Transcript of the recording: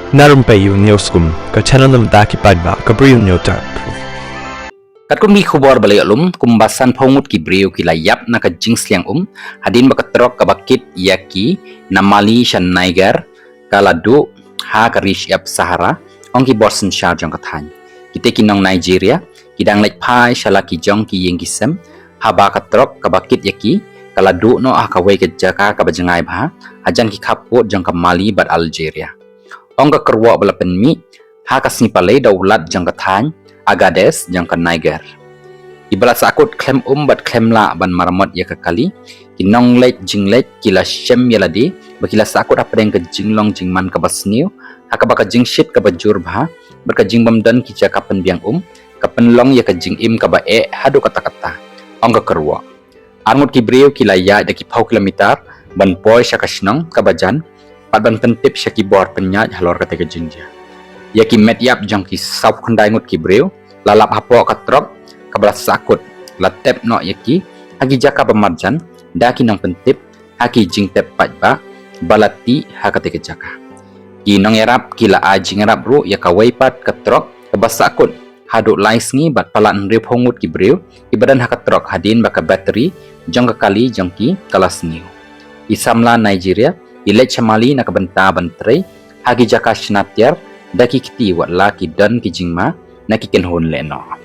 Narum payu neoskum ka channel nam daki padba ka briu neotar. Kat kun mi khubor balay alum kumbasan pongut ki brio ki layap na ka jings liang hadin bakatrok ka bakit yaki na Mali shan Niger kaladu ha ka rish yap Sahara ong ki borsen shar jong kathan kite ki nong Nigeria kidang lek pai shala ki jong ki yeng kisem ha ba katrok ka bakit yaki kaladu no ah ka wei ka jaka ka bajangai bha ajan ki khapot jong ka Mali bat Algeria ong ka kerwa bala penmi ha ka snipalay daulat jong kathan Agades jang kan Niger. Ibala sakut klem bat klem la ban maramot ya kekali. Kinong lek jing lek kila shem yaladi. Bakila sakut apa yang ke jinglong jingman ke basniu. Haka baka jing shit ke bajur bah. Berka jing bamdan kica kapen biang Kapen long ya ke jing im ke ba hadu kata-kata. Ong ke kerwa. Armut kibriu kila ya daki pau kilometer. Ban poi syakasnong ke bajan. Pat ban pentip syaki bor penyat halor kata ke jingja. Ya ki met yap jang ki sap khandai ngut kibriu. Lalap hapo katrok kabla sakut latep no yaki hagi jaka pemarjan daki nang pentip haki jing tep pajba balati hakate ke jaka ki nong erap kila ajing erap ru ya kawaipat katrok kabasakut haduk lais ni bat palan rip hongut kibriu ibadan hakatrok hadin baka bateri jong kali jong ki kalas niu isamla Nigeria ilek chamali na kabenta bantre hagi jaka shnatiar daki kiti wat la ki dan ki jingma na kiken hon le no